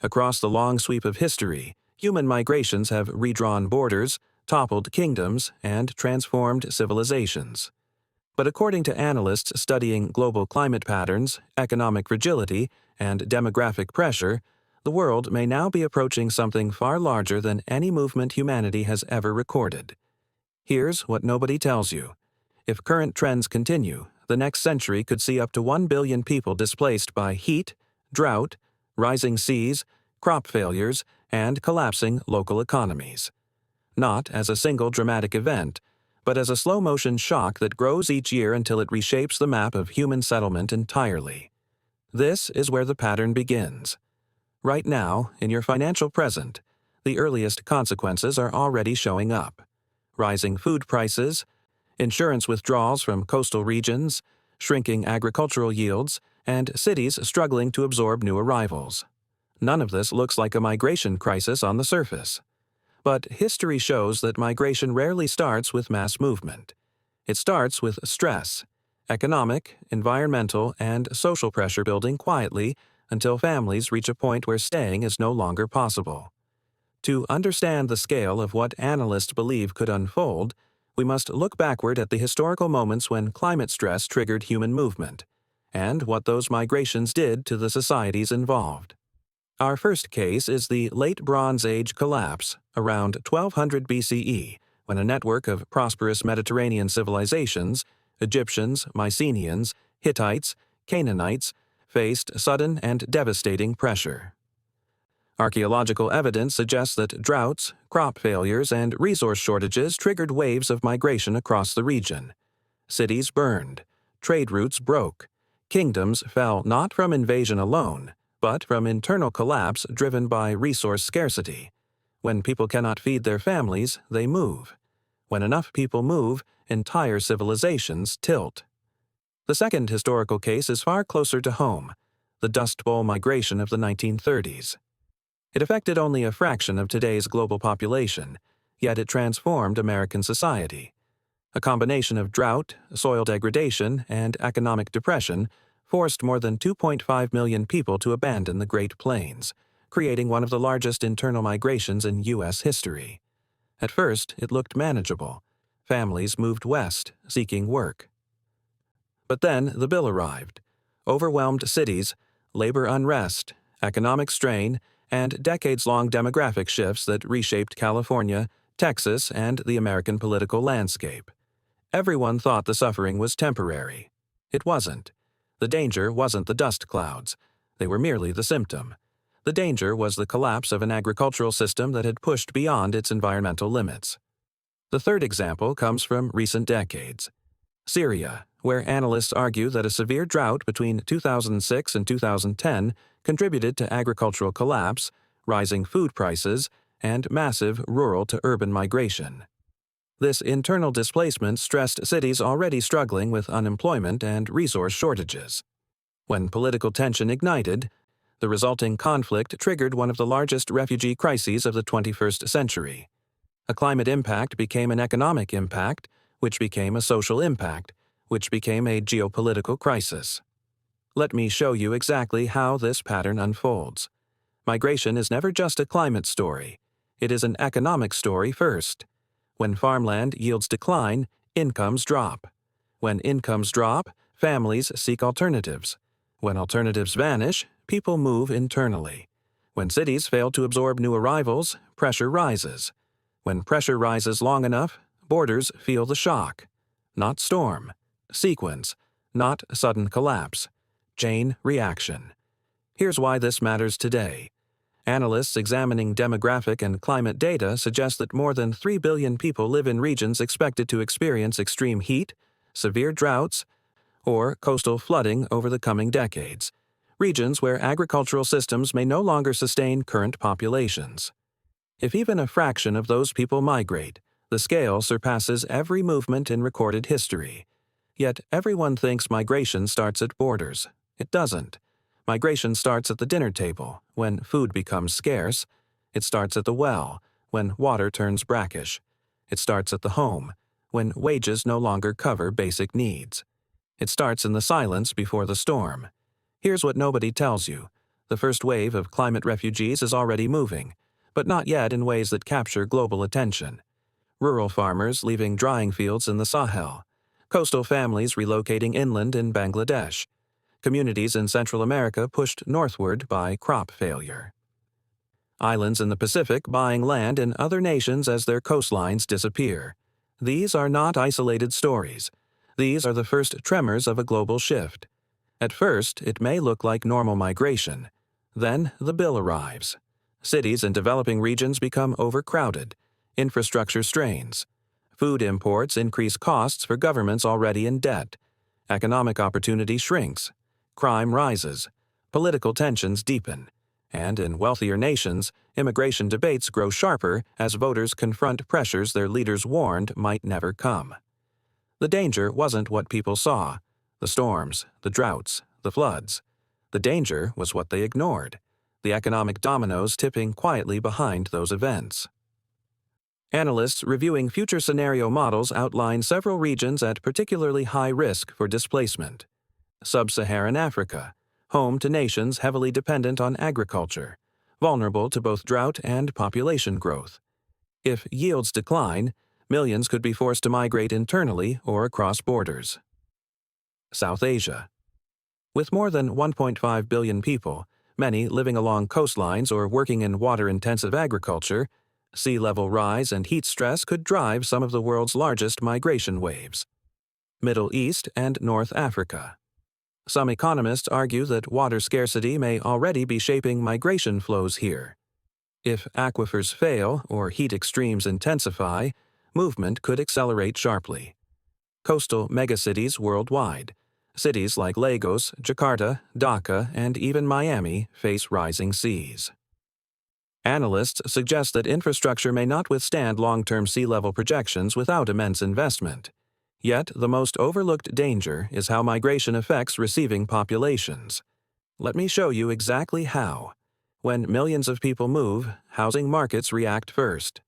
Across the long sweep of history, human migrations have redrawn borders, toppled kingdoms, and transformed civilizations. But according to analysts studying global climate patterns, economic fragility, and demographic pressure, the world may now be approaching something far larger than any movement humanity has ever recorded. Here's what nobody tells you. If current trends continue, the next century could see up to 1 billion people displaced by heat, drought, rising seas, crop failures, and collapsing local economies. Not as a single dramatic event, but as a slow-motion shock that grows each year until it reshapes the map of human settlement entirely. This is where the pattern begins. Right now, in your financial present, the earliest consequences are already showing up. Rising food prices, insurance withdrawals from coastal regions, shrinking agricultural yields, and cities struggling to absorb new arrivals. None of this looks like a migration crisis on the surface. But history shows that migration rarely starts with mass movement. It starts with stress, economic, environmental, and social pressure building quietly until families reach a point where staying is no longer possible. To understand the scale of what analysts believe could unfold, we must look backward at the historical moments when climate stress triggered human movement, and what those migrations did to the societies involved. Our first case is the Late Bronze Age collapse around 1200 BCE, when a network of prosperous Mediterranean civilizations, Egyptians, Mycenaeans, Hittites, Canaanites, faced sudden and devastating pressure. Archaeological evidence suggests that droughts, crop failures, and resource shortages triggered waves of migration across the region. Cities burned, trade routes broke, kingdoms fell not from invasion alone, but from internal collapse driven by resource scarcity. When people cannot feed their families, they move. When enough people move, entire civilizations tilt. The second historical case is far closer to home, the Dust Bowl migration of the 1930s. It affected only a fraction of today's global population, yet it transformed American society. A combination of drought, soil degradation, and economic depression forced more than 2.5 million people to abandon the Great Plains, creating one of the largest internal migrations in U.S. history. At first, it looked manageable. Families moved west, seeking work. But then the bill arrived. Overwhelmed cities, labor unrest, economic strain, and decades-long demographic shifts that reshaped California, Texas, and the American political landscape. Everyone thought the suffering was temporary. It wasn't. The danger wasn't the dust clouds. They were merely the symptom. The danger was the collapse of an agricultural system that had pushed beyond its environmental limits. The third example comes from recent decades. Syria, where analysts argue that a severe drought between 2006 and 2010 contributed to agricultural collapse, rising food prices, and massive rural-to-urban migration. This internal displacement stressed cities already struggling with unemployment and resource shortages. When political tension ignited, the resulting conflict triggered one of the largest refugee crises of the 21st century. A climate impact became an economic impact, which became a social impact, which became a geopolitical crisis. Let me show you exactly how this pattern unfolds. Migration is never just a climate story. It is an economic story first. When farmland yields decline, incomes drop. When incomes drop, families seek alternatives. When alternatives vanish, people move internally. When cities fail to absorb new arrivals, pressure rises. When pressure rises long enough, borders feel the shock. Not storm. Sequence. Not sudden collapse. Chain reaction. Here's why this matters today. Analysts examining demographic and climate data suggest that more than 3 billion people live in regions expected to experience extreme heat, severe droughts, or coastal flooding over the coming decades, regions where agricultural systems may no longer sustain current populations. If even a fraction of those people migrate, the scale surpasses every movement in recorded history. Yet everyone thinks migration starts at borders. It doesn't. Migration starts at the dinner table, when food becomes scarce. It starts at the well, when water turns brackish. It starts at the home, when wages no longer cover basic needs. It starts in the silence before the storm. Here's what nobody tells you. The first wave of climate refugees is already moving, but not yet in ways that capture global attention. Rural farmers leaving drying fields in the Sahel, coastal families relocating inland in Bangladesh, communities in Central America pushed northward by crop failure. Islands in the Pacific buying land in other nations as their coastlines disappear. These are not isolated stories. These are the first tremors of a global shift. At first, it may look like normal migration. Then, the bill arrives. Cities in developing regions become overcrowded. Infrastructure strains. Food imports increase costs for governments already in debt. Economic opportunity shrinks. Crime rises. Political tensions deepen. And in wealthier nations, immigration debates grow sharper as voters confront pressures their leaders warned might never come. The danger wasn't what people saw: the storms, the droughts, the floods. The danger was what they ignored: the economic dominoes tipping quietly behind those events. Analysts reviewing future scenario models outline several regions at particularly high risk for displacement. Sub-Saharan Africa, home to nations heavily dependent on agriculture, vulnerable to both drought and population growth. If yields decline, millions could be forced to migrate internally or across borders. South Asia. With more than 1.5 billion people, many living along coastlines or working in water-intensive agriculture, sea level rise and heat stress could drive some of the world's largest migration waves. Middle East and North Africa. Some economists argue that water scarcity may already be shaping migration flows here. If aquifers fail or heat extremes intensify, movement could accelerate sharply. Coastal megacities worldwide. Cities like Lagos, Jakarta, Dhaka, and even Miami face rising seas. Analysts suggest that infrastructure may not withstand long-term sea level projections without immense investment. Yet, the most overlooked danger is how migration affects receiving populations. Let me show you exactly how. When millions of people move, housing markets react first.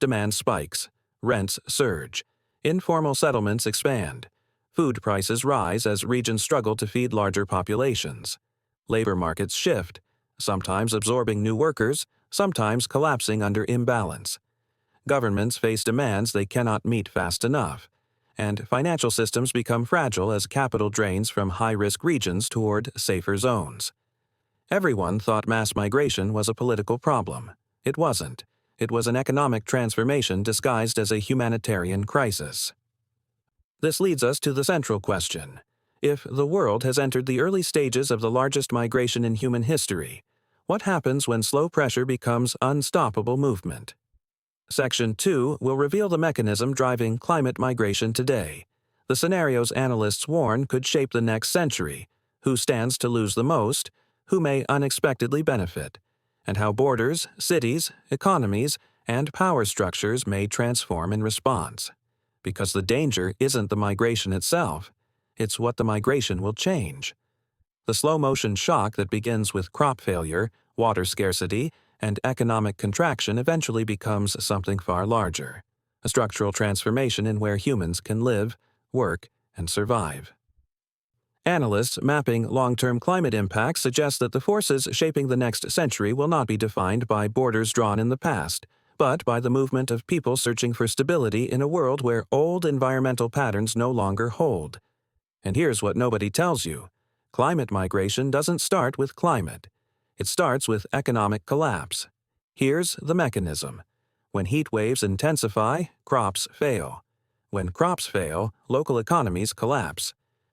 Demand spikes. Rents surge. Informal settlements expand. Food prices rise as regions struggle to feed larger populations. Labor markets shift, sometimes absorbing new workers, sometimes collapsing under imbalance. Governments face demands they cannot meet fast enough, and financial systems become fragile as capital drains from high-risk regions toward safer zones. Everyone thought mass migration was a political problem. It wasn't. It was an economic transformation disguised as a humanitarian crisis. This leads us to the central question. If the world has entered the early stages of the largest migration in human history, what happens when slow pressure becomes unstoppable movement? Section 2 will reveal the mechanism driving climate migration today, the scenarios analysts warn could shape the next century, who stands to lose the most, who may unexpectedly benefit, and how borders, cities, economies, and power structures may transform in response. Because the danger isn't the migration itself, it's what the migration will change. The slow-motion shock that begins with crop failure, water scarcity, and economic contraction eventually becomes something far larger, a structural transformation in where humans can live, work, and survive. Analysts mapping long-term climate impacts suggest that the forces shaping the next century will not be defined by borders drawn in the past, but by the movement of people searching for stability in a world where old environmental patterns no longer hold. And here's what nobody tells you. Climate migration doesn't start with climate. It starts with economic collapse. Here's the mechanism. When heat waves intensify, crops fail. When crops fail, local economies collapse.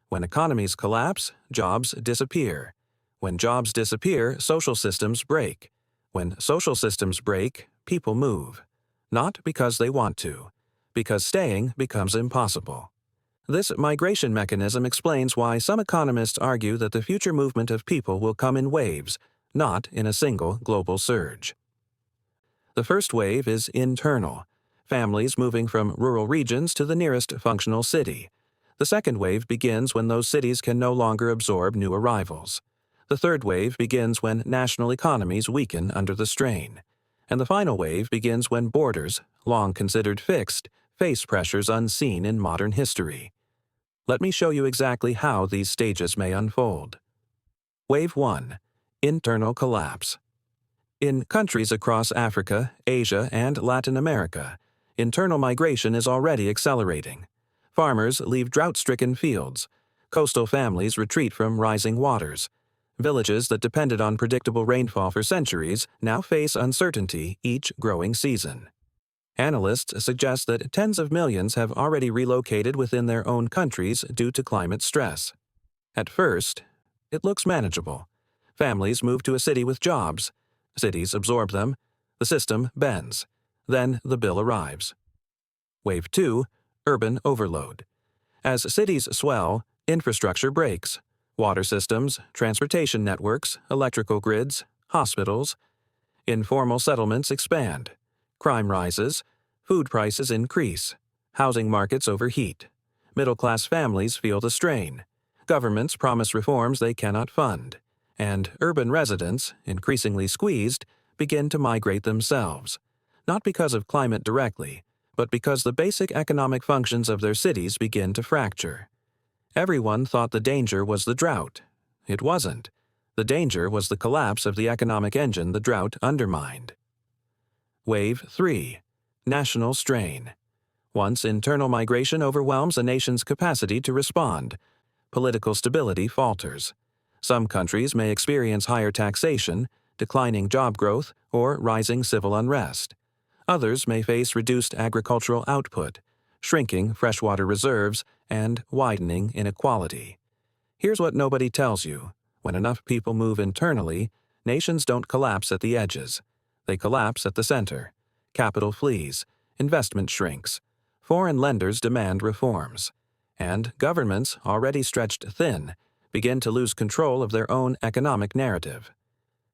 When economies collapse, jobs disappear. When jobs disappear, social systems break. When social systems break, people move. Not because they want to, because staying becomes impossible. This migration mechanism explains why some economists argue that the future movement of people will come in waves, not in a single global surge. The first wave is internal, families moving from rural regions to the nearest functional city. The second wave begins when those cities can no longer absorb new arrivals. The third wave begins when national economies weaken under the strain. And the final wave begins when borders, long considered fixed, face pressures unseen in modern history. Let me show you exactly how these stages may unfold. Wave 1. Internal collapse. In countries across Africa, Asia, and Latin America, internal migration is already accelerating. Farmers leave drought-stricken fields. Coastal families retreat from rising waters. Villages that depended on predictable rainfall for centuries now face uncertainty each growing season. Analysts suggest that tens of millions have already relocated within their own countries due to climate stress. At first, it looks manageable. Families move to a city with jobs. Cities absorb them. The system bends. Then the bill arrives. Wave 2, urban overload. As cities swell, infrastructure breaks. Water systems, transportation networks, electrical grids, hospitals. Informal settlements expand. Crime rises. Food prices increase. Housing markets overheat. Middle-class families feel the strain. Governments promise reforms they cannot fund. And urban residents, increasingly squeezed, begin to migrate themselves. Not because of climate directly, but because the basic economic functions of their cities begin to fracture. Everyone thought the danger was the drought. It wasn't. The danger was the collapse of the economic engine the drought undermined. Wave 3. National strain. Once internal migration overwhelms a nation's capacity to respond, political stability falters. Some countries may experience higher taxation, declining job growth, or rising civil unrest. Others may face reduced agricultural output, shrinking freshwater reserves, and widening inequality. Here's what nobody tells you. When enough people move internally, nations don't collapse at the edges. They collapse at the center. Capital flees. Investment shrinks. Foreign lenders demand reforms. And governments, already stretched thin, begin to lose control of their own economic narrative.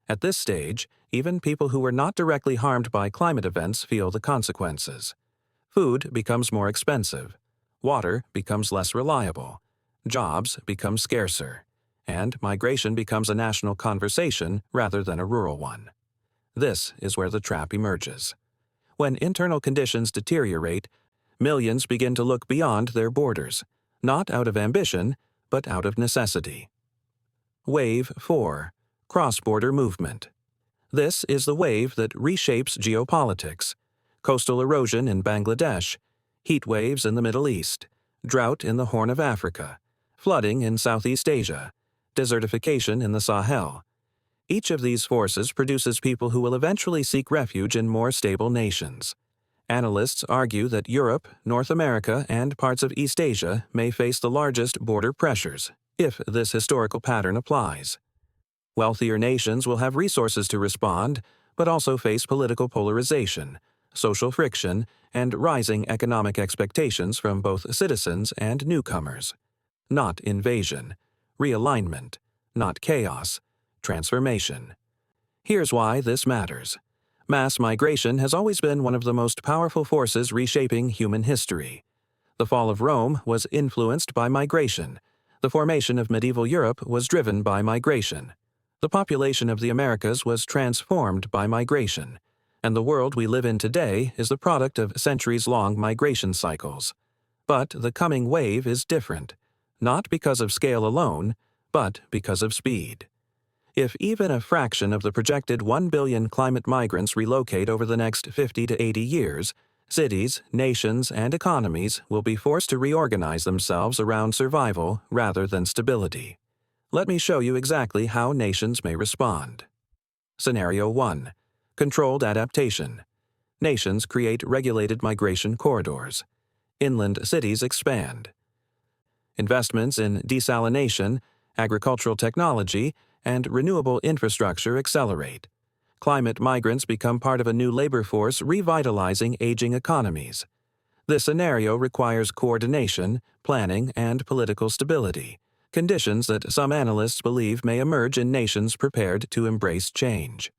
At this stage, even people who were not directly harmed by climate events feel the consequences. Food becomes more expensive. Water becomes less reliable. Jobs become scarcer. And migration becomes a national conversation rather than a rural one. This is where the trap emerges. When internal conditions deteriorate, millions begin to look beyond their borders, not out of ambition, but out of necessity. Wave 4. Cross-border movement. This is the wave that reshapes geopolitics. Coastal erosion in Bangladesh, heat waves in the Middle East, drought in the Horn of Africa, flooding in Southeast Asia, desertification in the Sahel. Each of these forces produces people who will eventually seek refuge in more stable nations. Analysts argue that Europe, North America, and parts of East Asia may face the largest border pressures, if this historical pattern applies. Wealthier nations will have resources to respond, but also face political polarization, social friction, and rising economic expectations from both citizens and newcomers. Not invasion. Realignment. Not chaos. Transformation. Here's why this matters. Mass migration has always been one of the most powerful forces reshaping human history. The fall of Rome was influenced by migration. The formation of medieval Europe was driven by migration. The population of the Americas was transformed by migration. And the world we live in today is the product of centuries-long migration cycles. But the coming wave is different, not because of scale alone, but because of speed. If even a fraction of the projected 1 billion climate migrants relocate over the next 50 to 80 years, cities, nations, and economies will be forced to reorganize themselves around survival rather than stability. Let me show you exactly how nations may respond. Scenario 1. Controlled adaptation. Nations create regulated migration corridors. Inland cities expand. Investments in desalination, agricultural technology, and renewable infrastructure accelerate. Climate migrants become part of a new labor force revitalizing aging economies. This scenario requires coordination, planning, and political stability, conditions that some analysts believe may emerge in nations prepared to embrace change.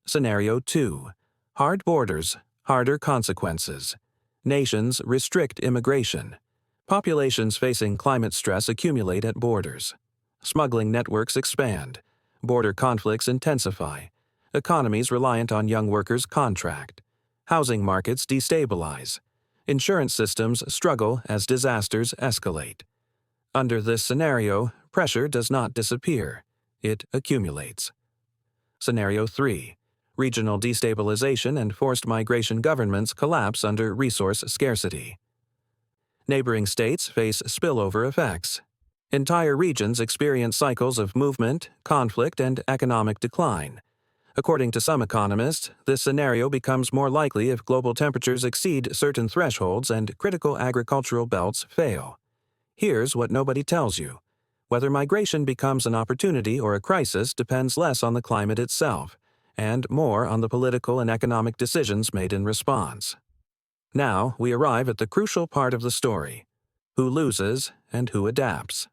Scenario 2. Hard borders, harder consequences. Nations restrict immigration. Populations facing climate stress accumulate at borders. Smuggling networks expand. Border conflicts intensify. Economies reliant on young workers contract. Housing markets destabilize. Insurance systems struggle as disasters escalate. Under this scenario, pressure does not disappear. It accumulates. Scenario 3. Regional destabilization and forced migration governments collapse under resource scarcity. Neighboring states face spillover effects. Entire regions experience cycles of movement, conflict, and economic decline. According to some economists, this scenario becomes more likely if global temperatures exceed certain thresholds and critical agricultural belts fail. Here's what nobody tells you. Whether migration becomes an opportunity or a crisis depends less on the climate itself, and more on the political and economic decisions made in response. Now we arrive at the crucial part of the story: who loses and who adapts.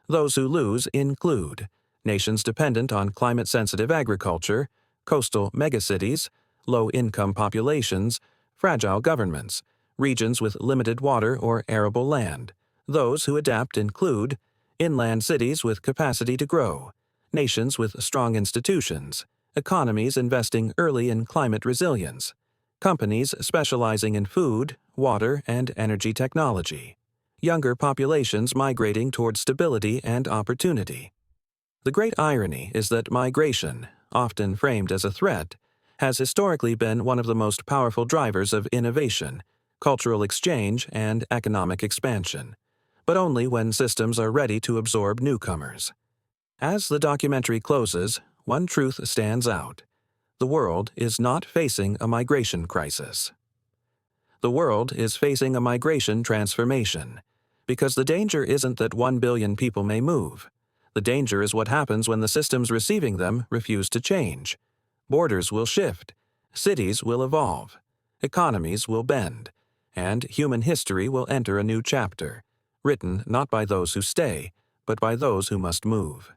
Those who lose include nations dependent on climate-sensitive agriculture, coastal megacities, low-income populations, fragile governments, regions with limited water or arable land. Those who adapt include inland cities with capacity to grow, nations with strong institutions, economies investing early in climate resilience, companies specializing in food, water, and energy technology, younger populations migrating toward stability and opportunity. The great irony is that migration, often framed as a threat, has historically been one of the most powerful drivers of innovation, cultural exchange, and economic expansion, but only when systems are ready to absorb newcomers. As the documentary closes, one truth stands out: the world is not facing a migration crisis. The world is facing a migration transformation, because the danger isn't that 1 billion people may move. The danger is what happens when the systems receiving them refuse to change. Borders will shift, cities will evolve, economies will bend, and human history will enter a new chapter, written not by those who stay, but by those who must move.